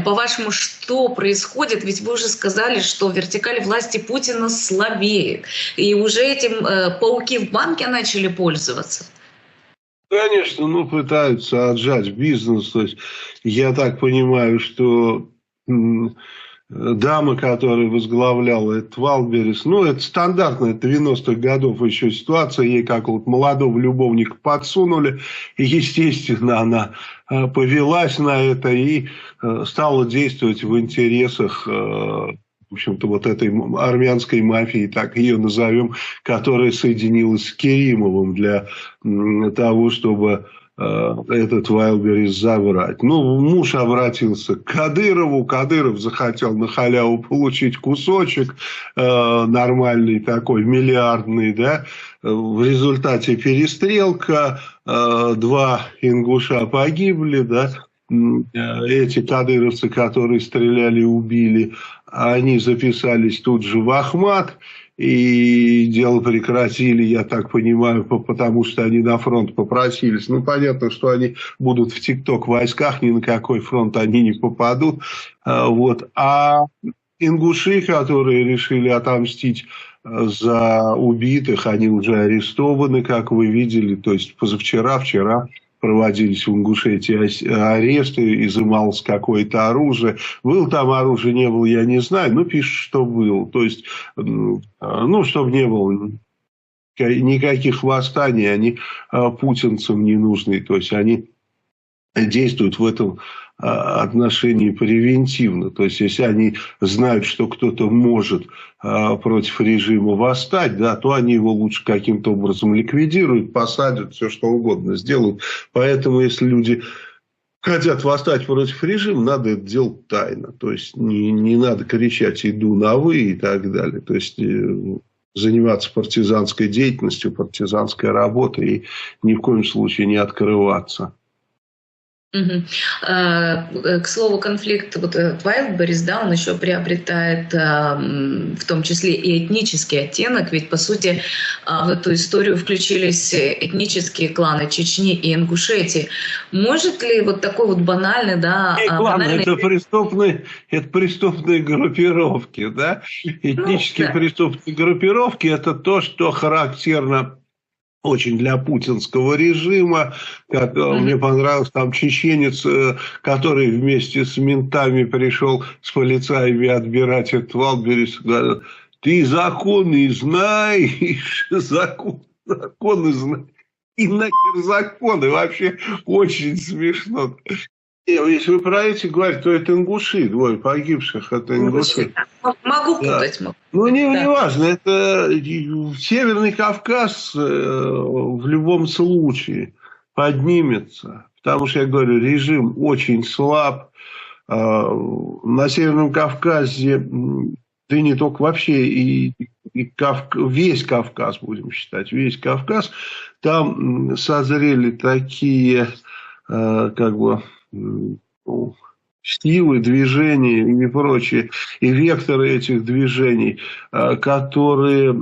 По-вашему, что происходит? Ведь вы уже сказали, что вертикаль власти Путина слабеет. И уже этим пауки в банке начали пользоваться. Конечно, ну, пытаются отжать бизнес. То есть, я так понимаю, что дама, которая возглавляла этот Вайлдберрис, ну, это стандартная 90-х годов еще ситуация, ей какого-то молодого любовника подсунули, и, естественно, она повелась на это и стала действовать в интересах, в общем-то, вот этой армянской мафии, так ее назовем, которая соединилась с Керимовым для того, чтобы этот Вайлдберрис забрать. Ну, муж обратился к Кадырову. Кадыров захотел на халяву получить кусочек нормальный такой, миллиардный, да. В результате перестрелка, 2 ингуша погибли, да. Эти кадыровцы, которые стреляли и убили, они записались тут же в Ахмат. И дело прекратили, я так понимаю, потому что они на фронт попросились. Ну, понятно, что они будут в ТикТок войсках, ни на какой фронт они не попадут. Вот. А ингуши, которые решили отомстить за убитых, они уже арестованы, как вы видели. То есть позавчера, вчера проводились в Ингушетии аресты, изымалось какое-то оружие. Было там оружие, не было, я не знаю, но пишут, что было. То есть, ну, чтобы не было никаких восстаний, они путинцам не нужны. То есть, они действуют в этом отношении превентивно. То есть, если они знают, что кто-то может против режима восстать, да, то они его лучше каким-то образом ликвидируют, посадят, все что угодно сделают. Поэтому, если люди хотят восстать против режима, надо это делать тайно. То есть, не надо кричать «иду на вы» и так далее. То есть, заниматься партизанской деятельностью, партизанской работой и ни в коем случае не открываться. К слову, конфликт вот Вайлдберрис, да, он еще приобретает в том числе и этнический оттенок, ведь по сути в эту историю включились этнические кланы Чечни и Ингушетии. Может ли вот такой вот банальный, да, банальный... это преступные группировки, да, этнические преступные группировки, это то, что характерно очень для путинского режима. Мне понравился там чеченец, который вместе с ментами пришел с полицаями отбирать этот Вайлдберрис. Говорит: ты законы знаешь, законы знаешь. И нахер законы. Вообще очень смешно. Если вы про эти говорите, то это ингуши, 2 погибших, это ингуши. Могу путать. Да. Ну, не важно, это Северный Кавказ в любом случае поднимется. Потому что, я говорю, режим очень слаб. На Северном Кавказе, да и не только вообще, и весь Кавказ, будем считать, весь Кавказ, там созрели такие, как бы, силы, движения и прочее, и векторы этих движений, которые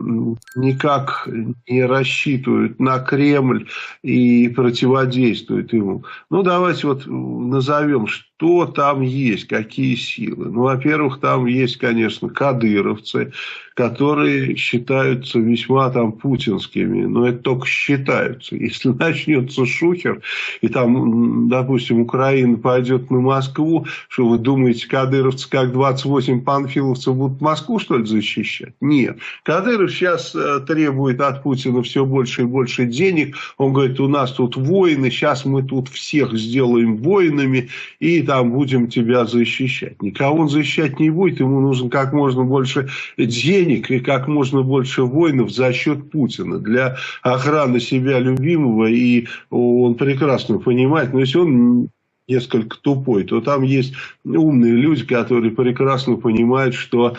никак не рассчитывают на Кремль и противодействуют ему. Ну, давайте вот назовем, что там есть, какие силы. Ну, во-первых, там есть, конечно, кадыровцы, которые считаются весьма там путинскими, но это только считаются. Если начнется шухер, и там, допустим, Украина пойдет на Москву, что вы думаете, кадыровцы, как 28 панфиловцев, будут Москву, что ли, защищать? Нет. Кадыров сейчас требует от Путина все больше и больше денег. Он говорит: у нас тут войны, сейчас мы тут всех сделаем воинами, и там будем тебя защищать. Никого он защищать не будет, ему нужно как можно больше денег и как можно больше воинов за счет Путина для охраны себя любимого, и он прекрасно понимает, но если он несколько тупой, то там есть умные люди, которые прекрасно понимают, что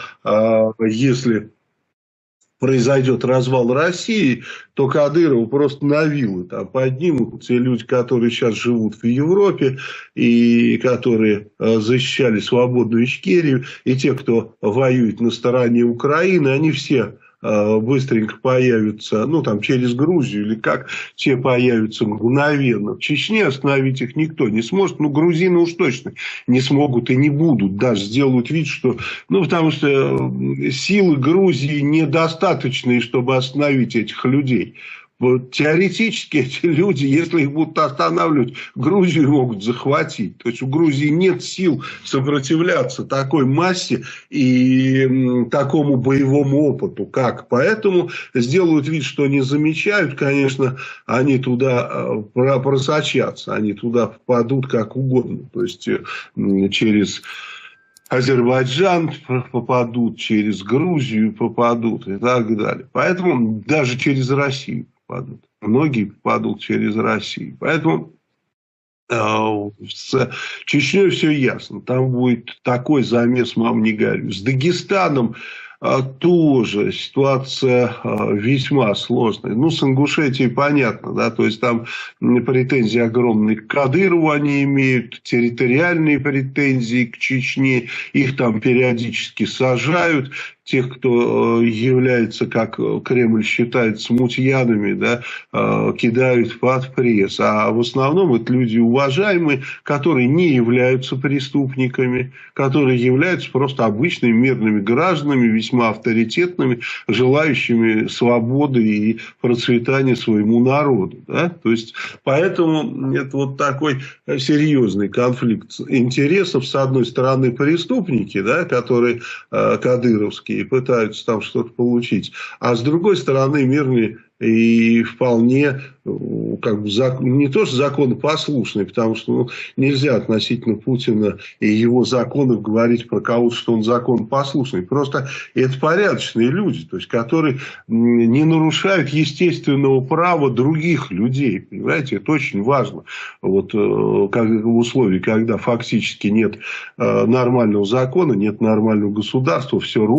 если произойдет развал России, то Кадырова просто на вилы там поднимут те люди, которые сейчас живут в Европе и которые защищали свободную Ичкерию, и те, кто воюет на стороне Украины, они все быстренько появятся, ну, там, через Грузию или как, те появятся мгновенно. В Чечне остановить их никто не сможет. Ну, грузины уж точно не смогут и не будут. Даже сделают вид, что... Ну, потому что силы Грузии недостаточные, чтобы остановить этих людей. Вот теоретически эти люди, если их будут останавливать, Грузию могут захватить. То есть у Грузии нет сил сопротивляться такой массе и такому боевому опыту, как. Поэтому сделают вид, что не замечают. Конечно, они туда просочатся, они туда впадут как угодно. То есть через Азербайджан попадут, через Грузию попадут и так далее. Поэтому даже через Россию попадут. Многие попадут через Россию. Поэтому с Чечней все ясно. Там будет такой замес, мам, не горюй. С Дагестаном тоже ситуация весьма сложная. Ну, с Ингушетией понятно, да, то есть там претензии огромные к Кадырову они имеют, территориальные претензии к Чечне, их там периодически сажают. Тех, кто является, как Кремль считает, смутьянами, да, кидают под пресс. А в основном это люди уважаемые, которые не являются преступниками, которые являются просто обычными мирными гражданами, весьма авторитетными, желающими свободы и процветания своему народу. Да? То есть, поэтому это вот такой серьезный конфликт интересов. С одной стороны, преступники, да, которые кадыровские, и пытаются там что-то получить. А с другой стороны, мирные и вполне как бы не то что законопослушные, потому что нельзя относительно Путина и его законов говорить про кого-то, что он законопослушный. Просто это порядочные люди, то есть, которые не нарушают естественного права других людей. Понимаете, это очень важно. Вот как в условиях, когда фактически нет нормального закона, нет нормального государства, все рухнет.